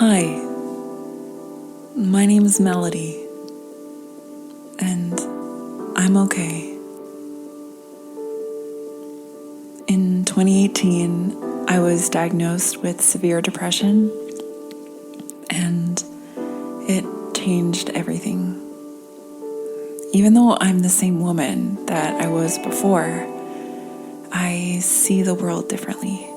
Hi, my name is Melody, and I'm okay. In 2018, I was diagnosed with severe depression, and it changed everything. Even though I'm the same woman that I was before, I see the world differently.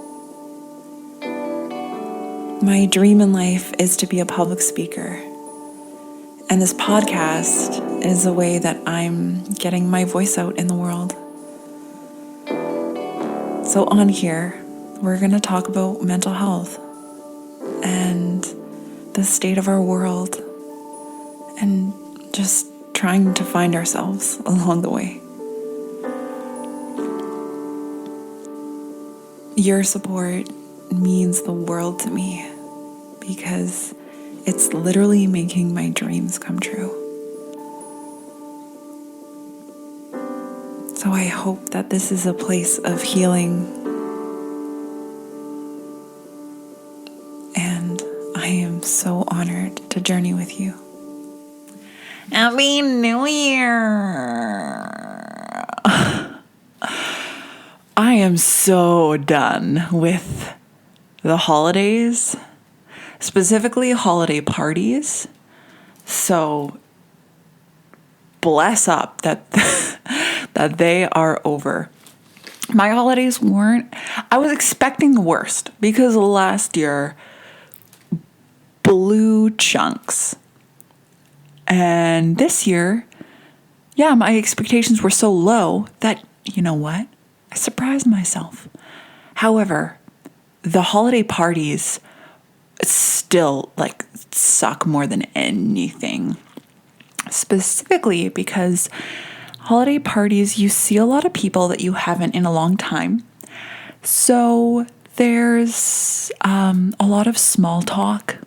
My dream in life is to be a public speaker, and this podcast is a way that I'm getting my voice out in the world. So on here, we're going to talk about mental health and the state of our world and just trying to find ourselves along the way. Your support means the world to me because it's literally making my dreams come true. So I hope that this is a place of healing, and I am so honored to journey with you. Happy New Year! I am so done with the holidays, specifically holiday parties. So bless up that that they are over. My holidays weren't, I was expecting the worst because last year blew chunks. And this year, my expectations were so low that, you know what? I surprised myself. However, the holiday parties still suck more than anything. Specifically because holiday parties, you see a lot of people that you haven't in a long time. So there's a lot of small talk.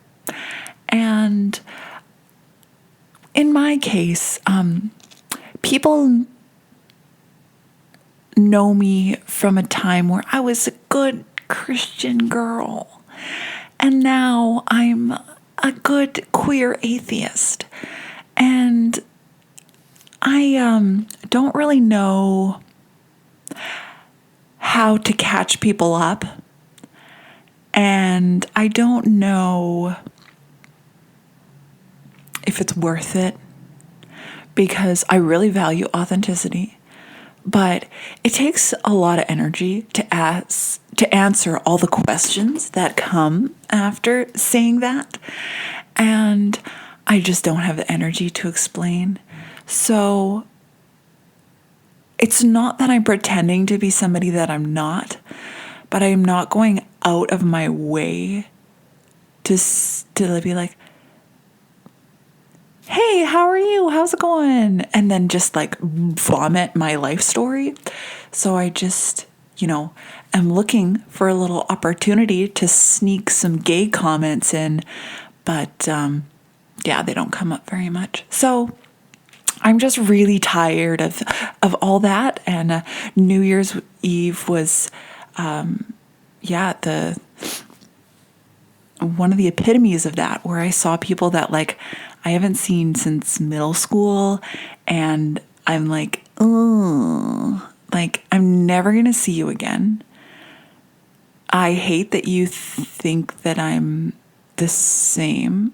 And in my case, people know me from a time where I was a good Christian girl. And now I'm a good queer atheist. And I don't really know how to catch people up. And I don't know if it's worth it because I really value authenticity. But it takes a lot of energy to answer all the questions that come after saying that. And I just don't have the energy to explain. So it's not that I'm pretending to be somebody that I'm not, but I am not going out of my way to be like, hey, how are you? How's it going? And then just vomit my life story. So I just, am looking for a little opportunity to sneak some gay comments in. But they don't come up very much. So I'm just really tired of all that. And New Year's Eve was, one of the epitomes of that, where I saw people that I haven't seen since middle school, and I'm like, oh, I'm never going to see you again. I hate that you think that I'm the same,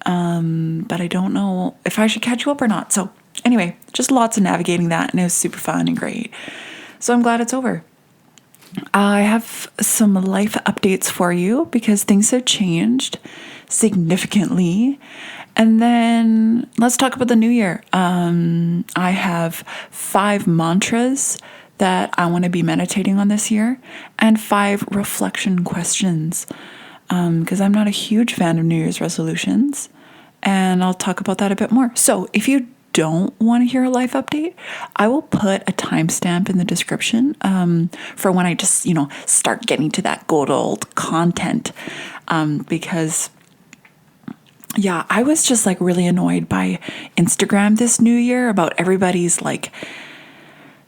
but I don't know if I should catch you up or not. So anyway, just lots of navigating that, and it was super fun and great. So I'm glad it's over. I have some life updates for you because things have changed significantly. And then let's talk about the new year. I have 5 mantras that I want to be meditating on this year and 5 reflection questions because I'm not a huge fan of New Year's resolutions. And I'll talk about that a bit more. So if you don't want to hear a life update, I will put a timestamp in the description for when I just, start getting to that good old content because I was just really annoyed by Instagram this new year about everybody's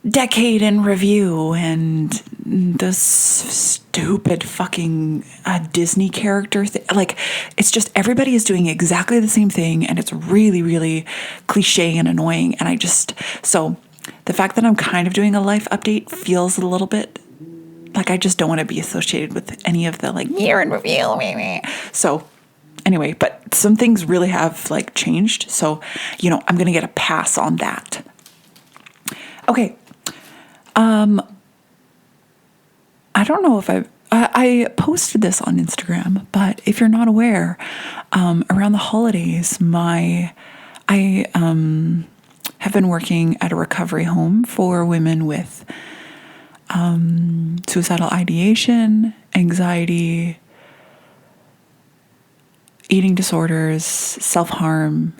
decade in review and this stupid fucking Disney character thing. Like, it's just everybody is doing exactly the same thing, and it's really, really cliche and annoying. And so the fact that I'm kind of doing a life update feels a little bit like I just don't want to be associated with any of the like year in review. So anyway, but some things really have like changed. So, I'm going to get a pass on that. Okay. I don't know if I posted this on Instagram, but if you're not aware, around the holidays, I have been working at a recovery home for women with suicidal ideation, anxiety, eating disorders, self-harm,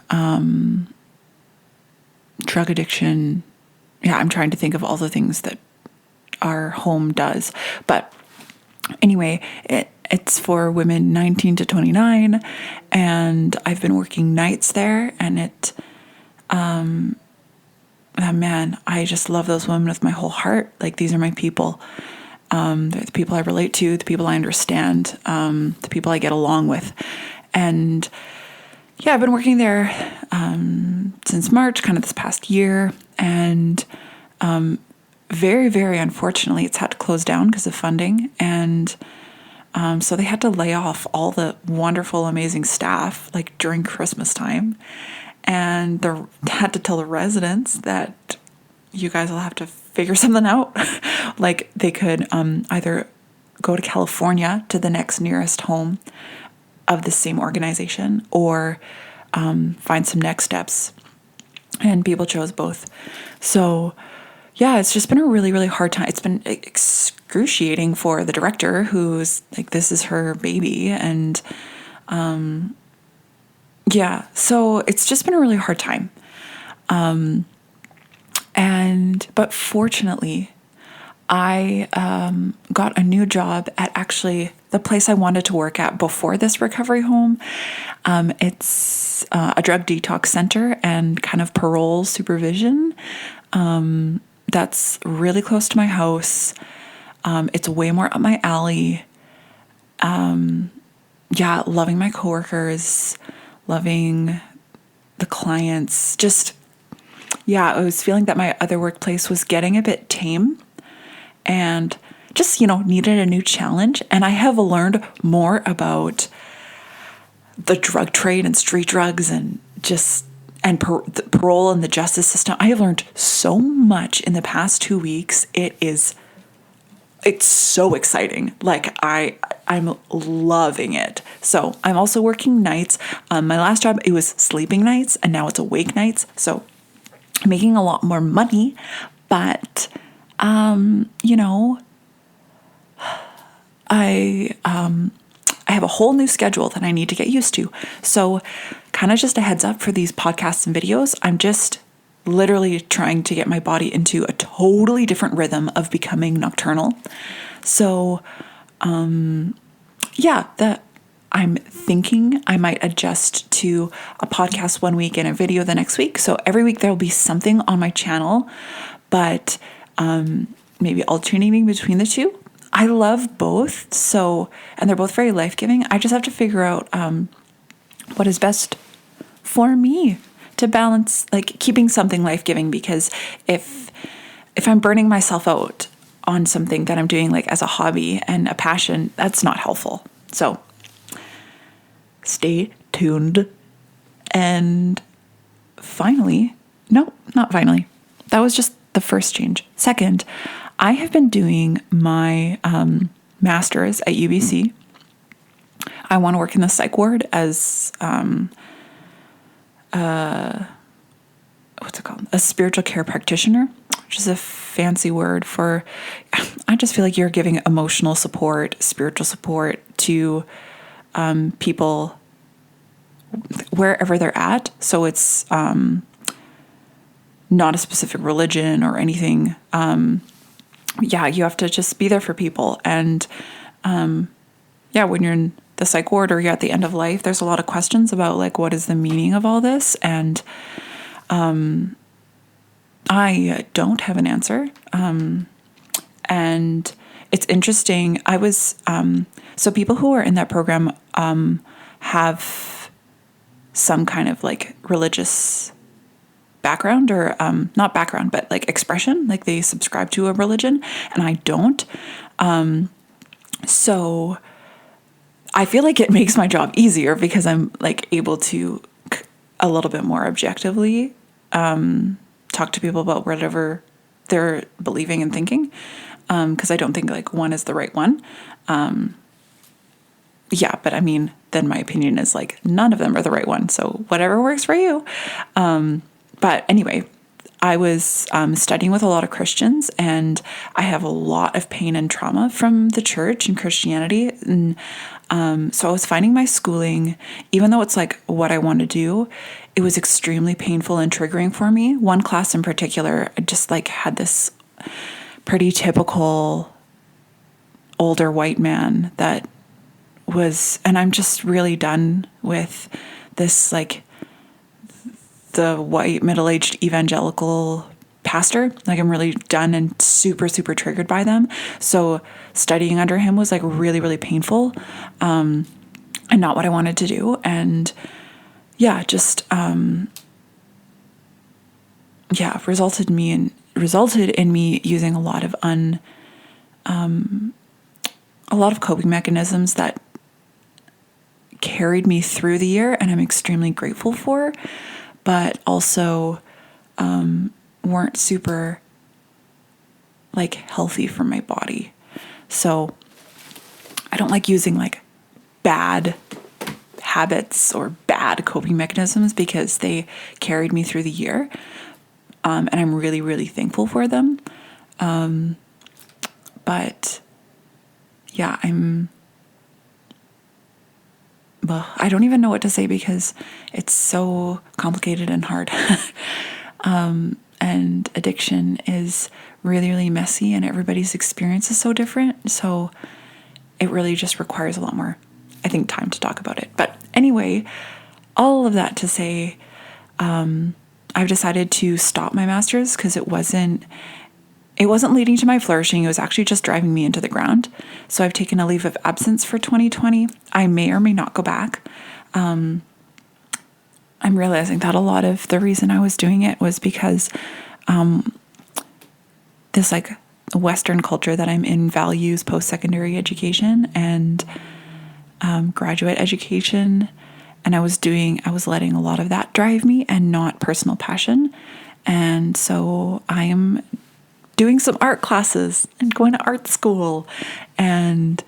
drug addiction. Yeah, I'm trying to think of all the things that our home does. But anyway, it's for women 19 to 29, and I've been working nights there, and man, I just love those women with my whole heart. Like, these are my people. They're the people I relate to, the people I understand, the people I get along with. And yeah, I've been working there since March, kind of this past year, and very, very unfortunately, it's had to close down because of funding. And so they had to lay off all the wonderful, amazing staff like during Christmas time. And they had to tell the residents that you guys will have to figure something out. Like, they could either go to California to the next nearest home of the same organization, or find some next steps. And people chose both. So yeah, it's just been a really, really hard time. It's been excruciating for the director, who's like, this is her baby. And yeah, so it's just been a really hard time. But fortunately, I got a new job at actually the place I wanted to work at before this recovery home. It's a drug detox center and kind of parole supervision. That's really close to my house. It's way more up my alley. Yeah, loving my coworkers, loving the clients. Just, yeah, I was feeling that my other workplace was getting a bit tame and just, needed a new challenge. And I have learned more about the drug trade and street drugs and parole and the justice system. I have learned so much in the past 2 weeks. It's so exciting. Like, I'm loving it. So I'm also working nights. My last job, it was sleeping nights, and now it's awake nights. So I'm making a lot more money, but I have a whole new schedule that I need to get used to. So kind of just a heads up for these podcasts and videos. I'm just literally trying to get my body into a totally different rhythm of becoming nocturnal. So, yeah, I'm thinking I might adjust to a podcast one week and a video the next week. So every week there will be something on my channel, but maybe alternating between the two. I love both, and they're both very life-giving. I just have to figure out what is best for me to balance, like, keeping something life-giving, because if I'm burning myself out on something that I'm doing like as a hobby and a passion, that's not helpful. So stay tuned. And not finally. That was just the first change. Second, I have been doing my master's at UBC. I want to work in the psych ward as what's it called? A spiritual care practitioner, which is a fancy word for, I just feel like you're giving emotional support, spiritual support to people wherever they're at. So it's not a specific religion or anything. Yeah, you have to just be there for people. And yeah, when you're in the psych ward or you're at the end of life, there's a lot of questions about like, what is the meaning of all this? And I don't have an answer. And it's interesting. I was, so people who are in that program have some kind of like religious background or not background, but like expression, like they subscribe to a religion, and I don't. So I feel like it makes my job easier because I'm like able to a little bit more objectively talk to people about whatever they're believing and thinking, because I don't think like one is the right one. Yeah, but I mean, then my opinion is like none of them are the right one. So whatever works for you. But anyway, I was studying with a lot of Christians, and I have a lot of pain and trauma from the church and Christianity. And so I was finding my schooling, even though it's like what I want to do, it was extremely painful and triggering for me. One class in particular, I just like had this pretty typical older white man that was, and I'm just really done with this, like the white middle-aged evangelical pastor. Like I'm really done and super, super triggered by them. So studying under him was like really, really painful, and not what I wanted to do. And yeah, just, resulted in me using a lot of coping mechanisms that carried me through the year, and I'm extremely grateful for, but also weren't super like healthy for my body. So I don't like using like bad habits or bad coping mechanisms because they carried me through the year. And I'm really, really thankful for them. But yeah, I don't even know what to say because it's so complicated and hard. And addiction is really, really messy, and everybody's experience is so different. So it really just requires a lot more, I think, time to talk about it. But anyway, all of that to say, I've decided to stop my master's because it wasn't leading to my flourishing. It was actually just driving me into the ground. So I've taken a leave of absence for 2020. I may or may not go back. I'm realizing that a lot of the reason I was doing it was because this like Western culture that I'm in values post-secondary education and graduate education. And I was letting a lot of that drive me and not personal passion. And so I am doing some art classes and going to art school, and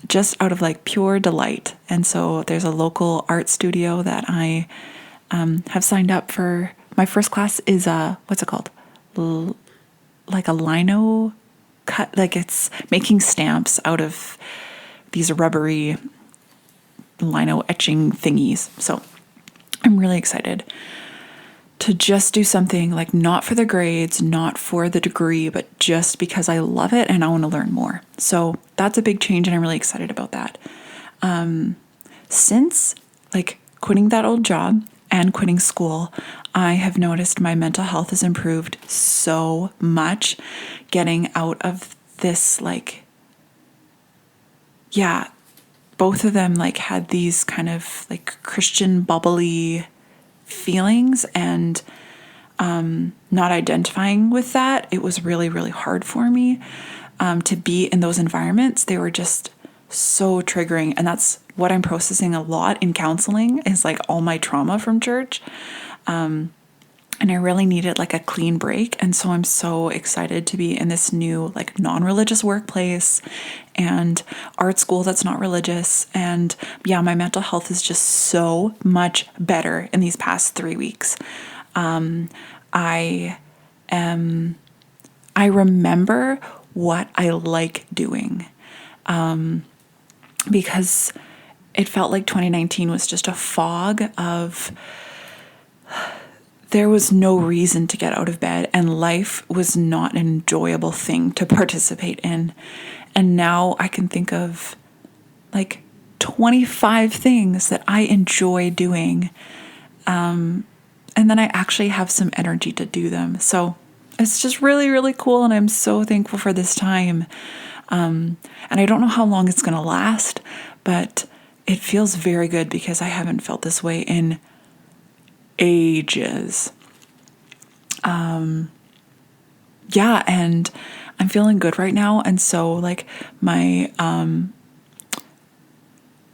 just out of like pure delight. And so there's a local art studio that I have signed up for. My first class is what's it called? Like a lino cut, like it's making stamps out of these rubbery lino etching thingies. So I'm really excited to just do something like not for the grades, not for the degree, but just because I love it and I want to learn more. So that's a big change, and I'm really excited about that. Since like quitting that old job and quitting school, I have noticed my mental health has improved so much. Getting out of this, like, yeah, both of them like had these kind of like Christian bubbly feelings, and not identifying with that, it was really, really hard for me to be in those environments. They were just so triggering, and that's what I'm processing a lot in counseling, is like all my trauma from church, and I really needed like a clean break. And so I'm so excited to be in this new like non-religious workplace and art school that's not religious. And yeah, my mental health is just so much better in these past 3 weeks. I remember what I like doing, because it felt like 2019 was just a fog of, there was no reason to get out of bed, and life was not an enjoyable thing to participate in. And now I can think of like 25 things that I enjoy doing. And then I actually have some energy to do them. So it's just really, really cool. And I'm so thankful for this time. And I don't know how long it's going to last, but it feels very good because I haven't felt this way in ages. Yeah, and I'm feeling good right now. And so like my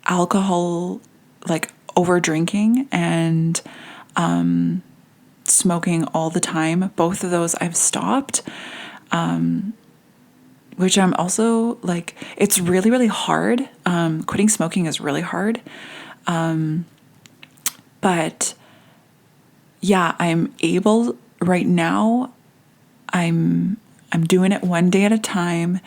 alcohol, like over drinking and smoking all the time, both of those I've stopped. Which I'm also like, it's really, really hard. Quitting smoking is really hard. But yeah, I'm able right now. I'm doing it one day at a time.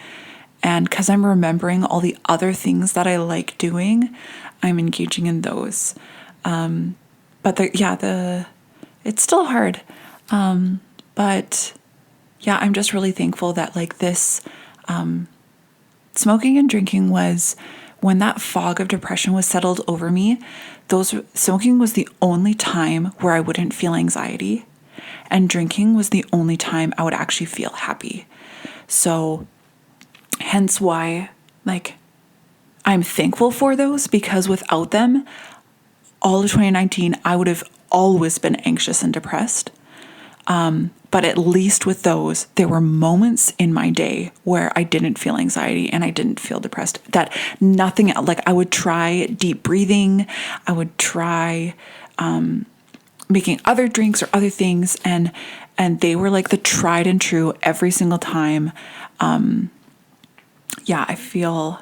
And because I'm remembering all the other things that I like doing, I'm engaging in those. But it's still hard. But yeah, I'm just really thankful that like this, smoking and drinking was when that fog of depression was settled over me. Smoking was the only time where I wouldn't feel anxiety, and drinking was the only time I would actually feel happy. So hence why like I'm thankful for those, because without them, all of 2019, I would have always been anxious and depressed. But at least with those, there were moments in my day where I didn't feel anxiety and I didn't feel depressed. That nothing, like I would try deep breathing, I would try making other drinks or other things, and they were like the tried and true every single time. Yeah, I feel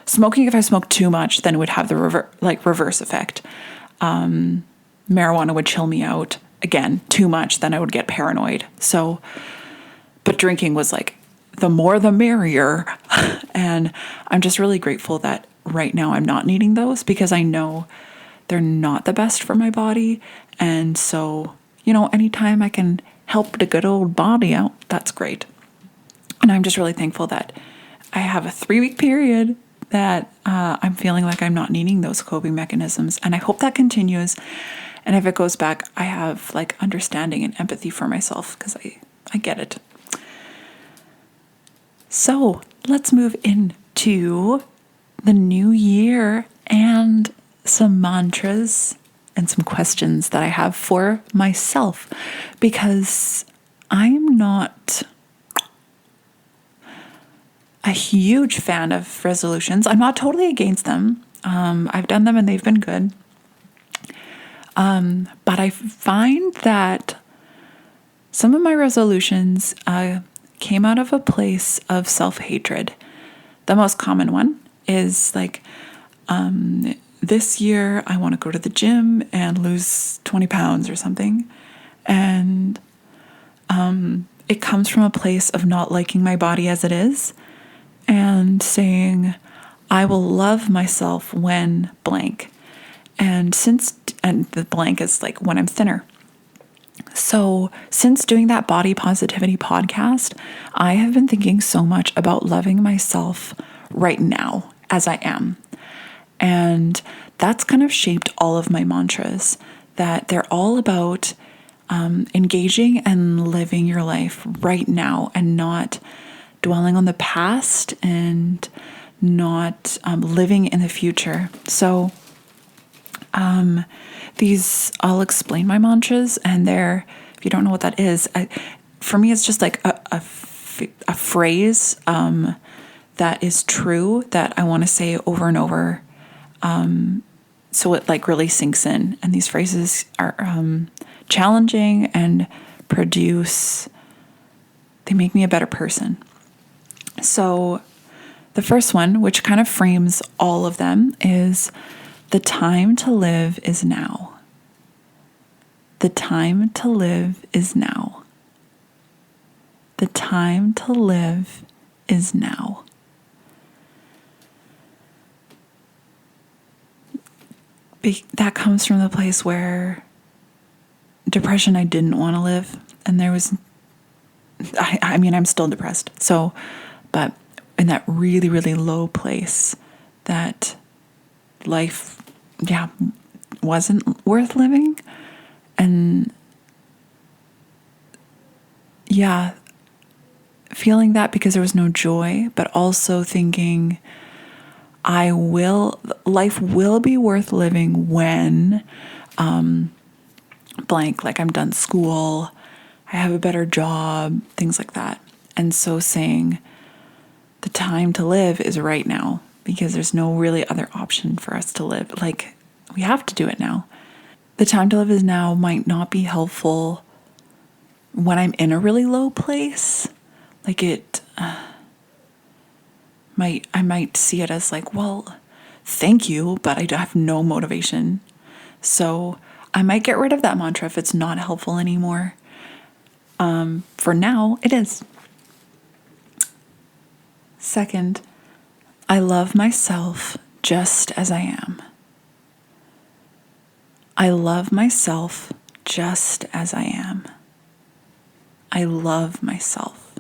smoking, if I smoked too much, then it would have the reverse effect. Marijuana would chill me out. Again, too much, then I would get paranoid. So, but drinking was like the more the merrier. And I'm just really grateful that right now I'm not needing those, because I know they're not the best for my body. And so, anytime I can help the good old body out, that's great. And I'm just really thankful that I have a 3-week period that I'm feeling like I'm not needing those coping mechanisms. And I hope that continues. And if it goes back, I have like understanding and empathy for myself, because I get it. So let's move into the new year and some mantras and some questions that I have for myself, because I'm not a huge fan of resolutions. I'm not totally against them. I've done them and they've been good. But I find that some of my resolutions came out of a place of self-hatred. The most common one is like, this year I want to go to the gym and lose 20 pounds or something. And it comes from a place of not liking my body as it is and saying, I will love myself when blank. And the blank is like when I'm thinner. So since doing that body positivity podcast, I have been thinking so much about loving myself right now as I am. And that's kind of shaped all of my mantras, that they're all about engaging and living your life right now, and not dwelling on the past and not living in the future. So I'll explain my mantras, and if you don't know what that is, for me, it's just like a phrase that is true that I want to say over and over. So it like really sinks in. And these phrases are challenging and they make me a better person. So the first one, which kind of frames all of them, is the time to live is now. The time to live is now. The time to live is now. That comes from the place where depression, I didn't want to live. And I'm still depressed. So, but in that really, really low place that life, wasn't worth living. And yeah, feeling that because there was no joy, but also thinking life will be worth living when blank, like I'm done school, I have a better job, things like that. And so saying the time to live is right now because there's no really other option for us to live. Like, we have to do it now. The time to live is now might not be helpful when I'm in a really low place. Like I might see it as like, well, thank you, but I have no motivation. So I might get rid of that mantra if it's not helpful anymore. For now, it is. Second, I love myself just as I am. I love myself just as I am. I love myself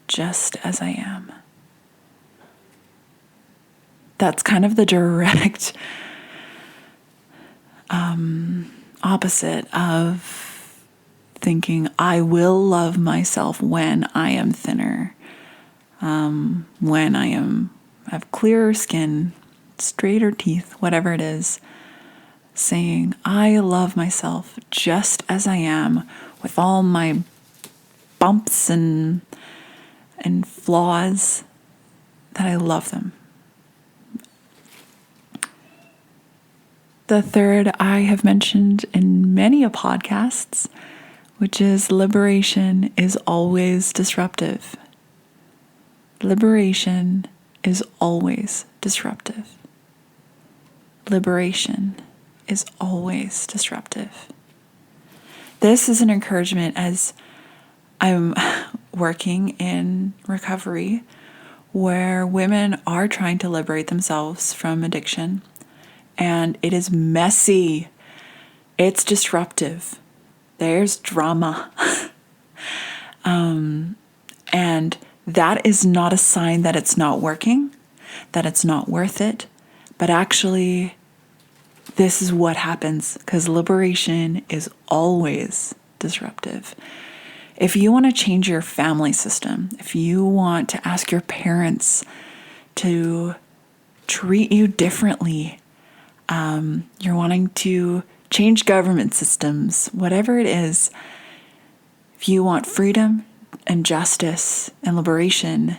just as I am. That's kind of the direct opposite of thinking I will love myself when I am thinner, when I have clearer skin, straighter teeth, whatever it is. Saying I love myself just as I am, with all my bumps and flaws, that I love them. The third I have mentioned in many a podcasts, which is liberation is always disruptive. Liberation is always disruptive. Liberation is always disruptive. This is an encouragement as I'm working in recovery where women are trying to liberate themselves from addiction. And it is messy. It's disruptive. There's drama. And that is not a sign that it's not working, that it's not worth it. But actually, this is what happens because liberation is always disruptive. If you want to change your family system, if you want to ask your parents to treat you differently, you're wanting to change government systems, whatever it is, if you want freedom and justice and liberation,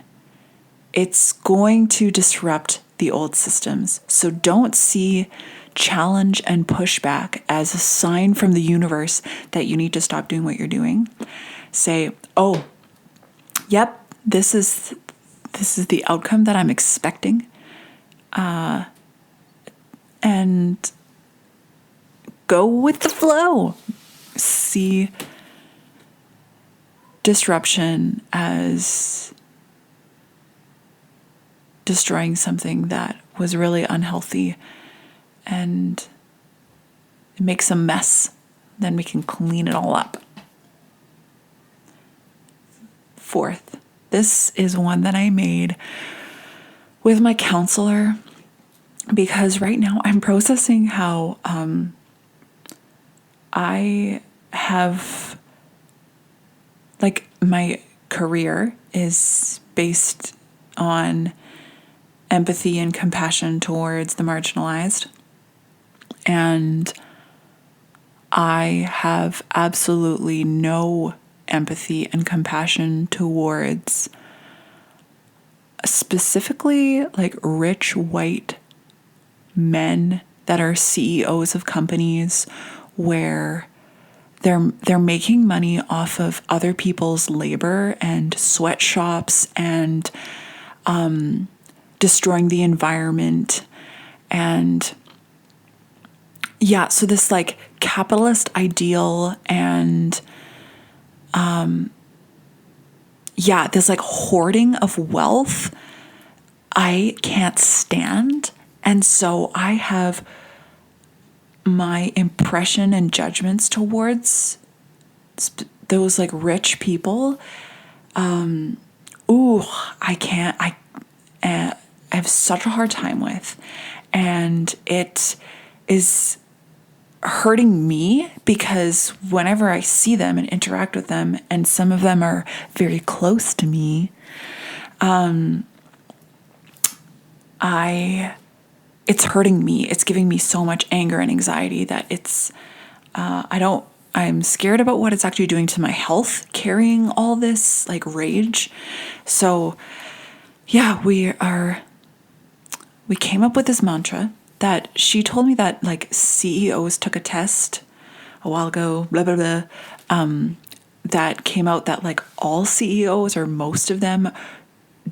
it's going to disrupt the old systems. So don't see challenge and pushback as a sign from the universe that you need to stop doing what you're doing. Say, oh, yep, this is the outcome that I'm expecting. And go with the flow. See disruption as destroying something that was really unhealthy and it makes a mess. Then we can clean it all up. Fourth, this is one that I made with my counselor because right now I'm processing how I have, like, my career is based on empathy and compassion towards the marginalized. And I have absolutely no empathy and compassion towards specifically like rich white men that are CEOs of companies where they're making money off of other people's labor and sweatshops and destroying the environment. And yeah, so this like capitalist ideal and this like hoarding of wealth, I can't stand. And so I have my impression and judgments towards those like rich people. I can't, I have such a hard time with. And it is hurting me because whenever I see them and interact with them, and some of them are very close to me, it's hurting me. It's giving me so much anger and anxiety that I'm scared about what it's actually doing to my health, carrying all this like rage. So yeah, we came up with this mantra that she told me that like CEOs took a test a while ago, blah, blah, blah, that came out that like all CEOs or most of them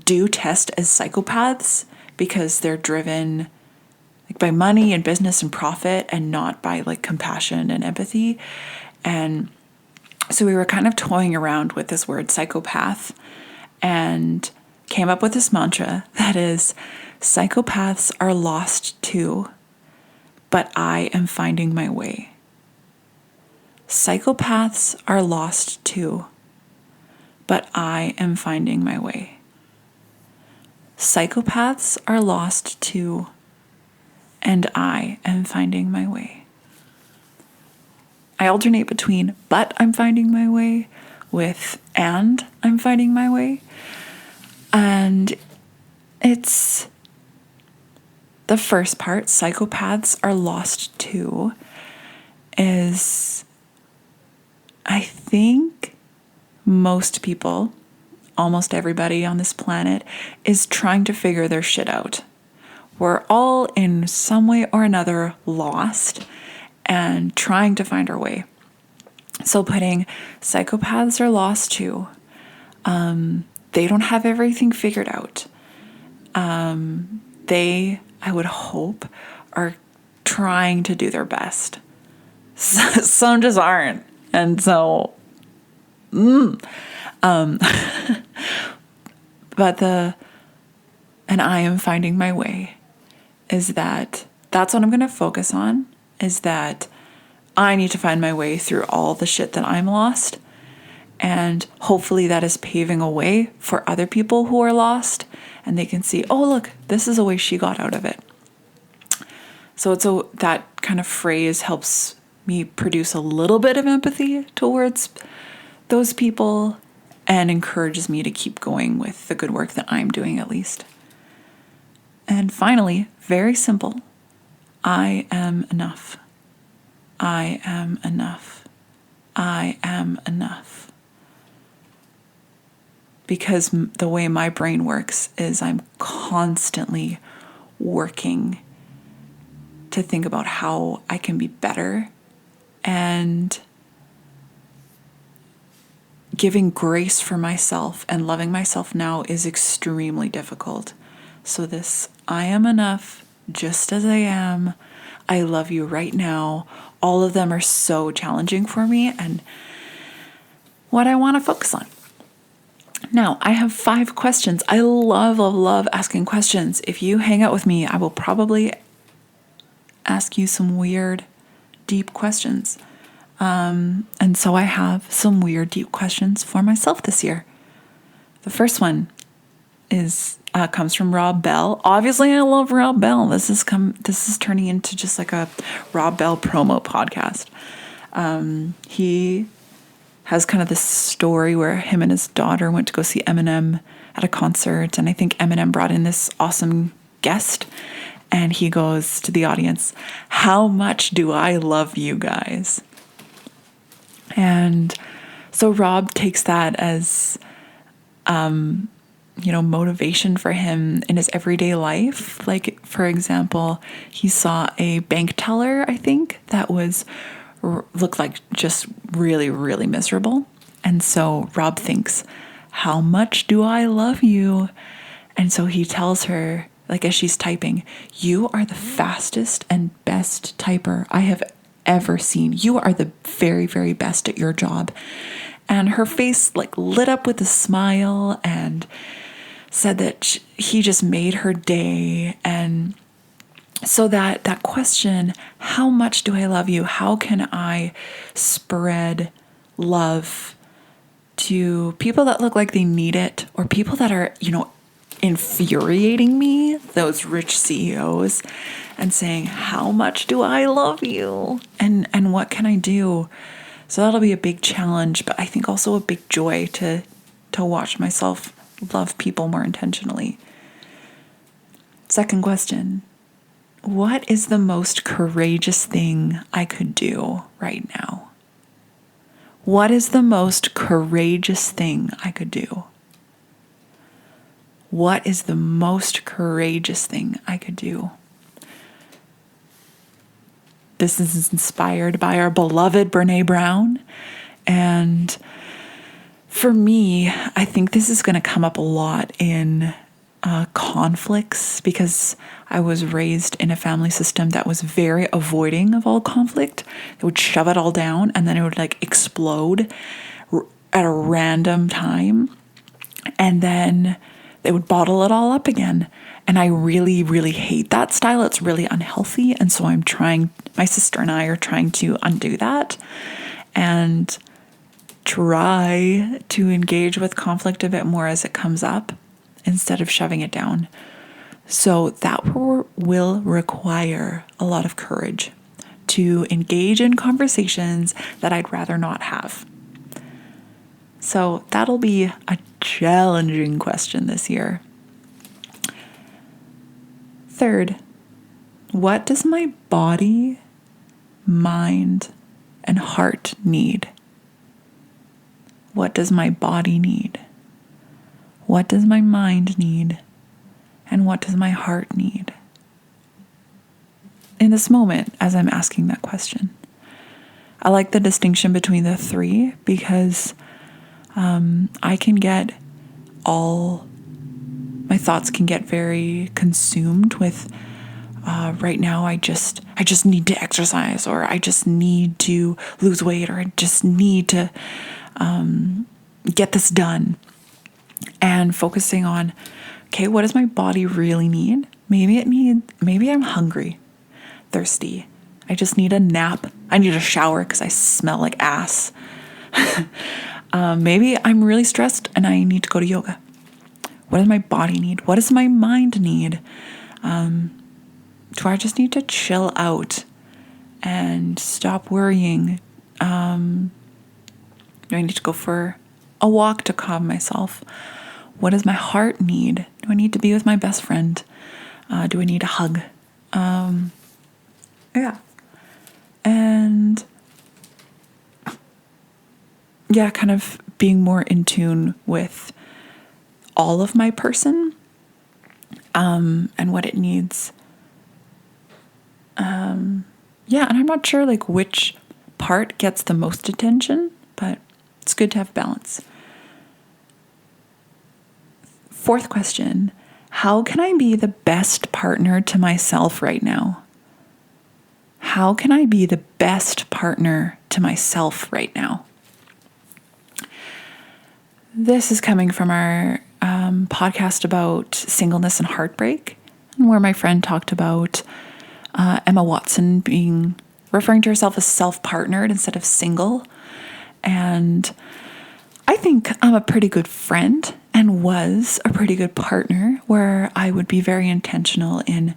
do test as psychopaths because they're driven like by money and business and profit and not by like compassion and empathy. And so we were kind of toying around with this word psychopath and came up with this mantra that is, psychopaths are lost too, but I am finding my way. Psychopaths are lost too, but I am finding my way. Psychopaths are lost too, and I am finding my way. I alternate between but I'm finding my way with and I'm finding my way. And it's the first part, psychopaths are lost too, is I think most people, almost everybody on this planet, is trying to figure their shit out. We're all in some way or another lost and trying to find our way. So putting psychopaths are lost too. They don't have everything figured out. They, I would hope, are trying to do their best. Some just aren't. And so, but and I am finding my way is that's what I'm going to focus on, is that I need to find my way through all the shit that I'm lost. And hopefully that is paving a way for other people who are lost and they can see, oh, look, this is a way she got out of it. So that kind of phrase helps me produce a little bit of empathy towards those people and encourages me to keep going with the good work that I'm doing, at least. And finally, very simple, I am enough. I am enough. I am enough. Because the way my brain works is I'm constantly working to think about how I can be better, and giving grace for myself and loving myself now is extremely difficult. So this, I am enough just as I am. I love you right now. All of them are so challenging for me and what I want to focus on. Now, I have 5 questions. I love asking questions. If you hang out with me, I will probably ask you some weird, deep questions. And so I have some weird, deep questions for myself this year. The first one comes from Rob Bell. Obviously, I love Rob Bell. This is turning into just like a Rob Bell promo podcast. He has kind of this story where him and his daughter went to go see Eminem at a concert. And I think Eminem brought in this awesome guest. And he goes to the audience, how much do I love you guys? And so Rob takes that as, motivation for him in his everyday life. Like, for example, he saw a bank teller, I think, that looked like just really, really miserable. And so Rob thinks, how much do I love you? And so he tells her, like as she's typing, you are the fastest and best typer I have ever seen. You are the very, very best at your job. And her face like lit up with a smile and said that he just made her day. And so that question, how much do I love you? How can I spread love to people that look like they need it, or people that are, infuriating me, those rich CEOs, and saying, how much do I love you? And what can I do? So that'll be a big challenge, but I think also a big joy to watch myself love people more intentionally. Second question. What is the most courageous thing I could do right now? What is the most courageous thing I could do? What is the most courageous thing I could do? This is inspired by our beloved Brené Brown. And for me, I think this is going to come up a lot in conflicts, because I was raised in a family system that was very avoiding of all conflict. They would shove it all down and then it would like explode at a random time. And then they would bottle it all up again. And I really, really hate that style. It's really unhealthy. And so my sister and I are trying to undo that and try to engage with conflict a bit more as it comes up instead of shoving it down. So that will require a lot of courage to engage in conversations that I'd rather not have. So that'll be a challenging question this year. Third, what does my body, mind, and heart need? What does my body need? What does my mind need? And what does my heart need? In this moment, as I'm asking that question, I like the distinction between the three, because I can get my thoughts can get very consumed with right now I just need to exercise, or I just need to lose weight, or I just need to get this done. And focusing on, okay, what does my body really need? Maybe I'm hungry, thirsty. I just need a nap. I need a shower because I smell like ass. Maybe I'm really stressed and I need to go to yoga. What does my body need? What does my mind need? Do I just need to chill out and stop worrying? Do I need to go for a walk to calm myself? What does my heart need? Do I need to be with my best friend? Do I need a hug? Yeah. And yeah, kind of being more in tune with all of my person and what it needs. Yeah, and I'm not sure like which part gets the most attention, but it's good to have balance. Fourth question, how can I be the best partner to myself right now? How can I be the best partner to myself right now? This is coming from our podcast about singleness and heartbreak, where my friend talked about Emma Watson referring to herself as self-partnered instead of single. And I think I'm a pretty good friend and was a pretty good partner, where I would be very intentional in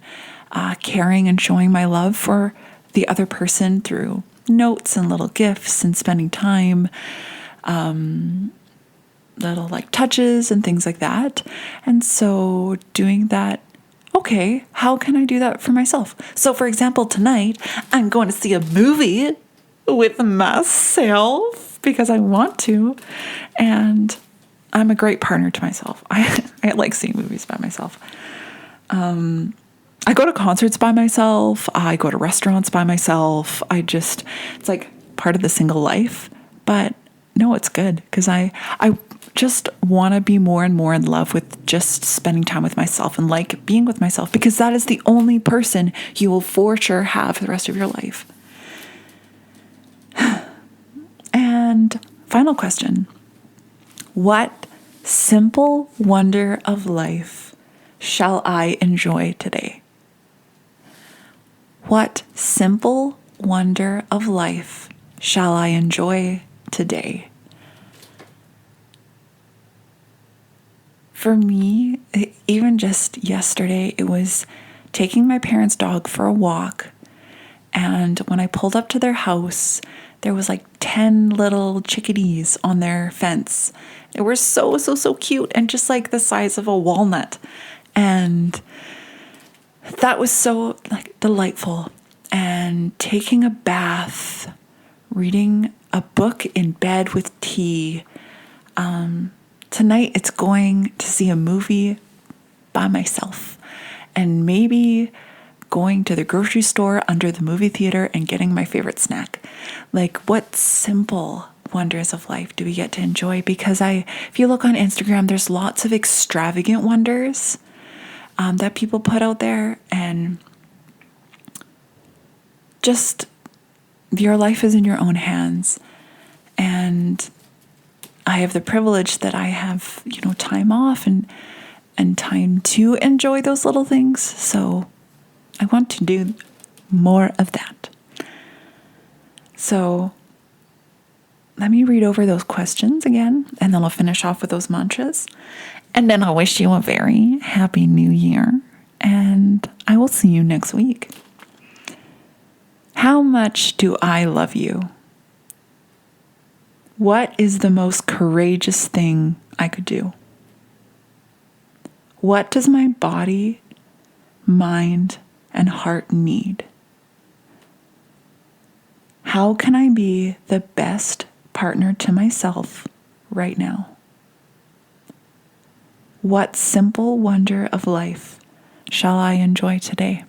caring and showing my love for the other person through notes and little gifts and spending time, little like touches and things like that. And so doing that, okay, how can I do that for myself? So for example, tonight I'm going to see a movie with myself because I want to, and I'm a great partner to myself. I like seeing movies by myself. I go to concerts by myself. I go to restaurants by myself. It's like part of the single life, but no, it's good because I just want to be more and more in love with just spending time with myself and like being with myself, because that is the only person you will for sure have for the rest of your life. And final question, what simple wonder of life shall I enjoy today? What simple wonder of life shall I enjoy today? for me, even just yesterday, it was taking my parents' dog for a walk. And when I pulled up to their house, there was like 10 little chickadees on their fence. They were so, so, so cute and just like the size of a walnut. And that was so like delightful. And taking a bath, reading a book in bed with tea. Tonight it's going to see a movie by myself and maybe going to the grocery store under the movie theater and getting my favorite snack. Like, what simple wonders of life do we get to enjoy? Because if you look on Instagram, there's lots of extravagant wonders that people put out there, and just your life is in your own hands. And I have the privilege that I have, time off and time to enjoy those little things. So I want to do more of that. So let me read over those questions again, and then I'll finish off with those mantras. And then I'll wish you a very happy new year, and I will see you next week. How much do I love you? What is the most courageous thing I could do? What does my body, mind, and heart need? How can I be the best partner to myself right now? What simple wonder of life shall I enjoy today?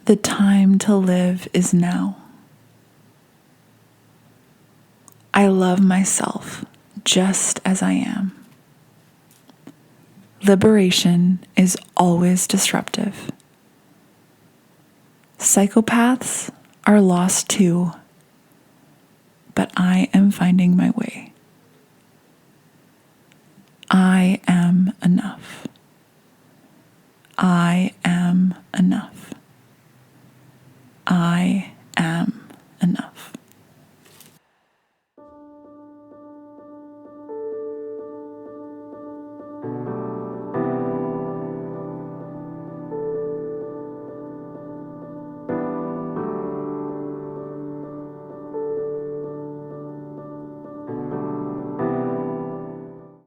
The time to live is now. I love myself just as I am. Liberation is always disruptive. Psychopaths are lost too, but I am finding my way. I am enough. I am enough. I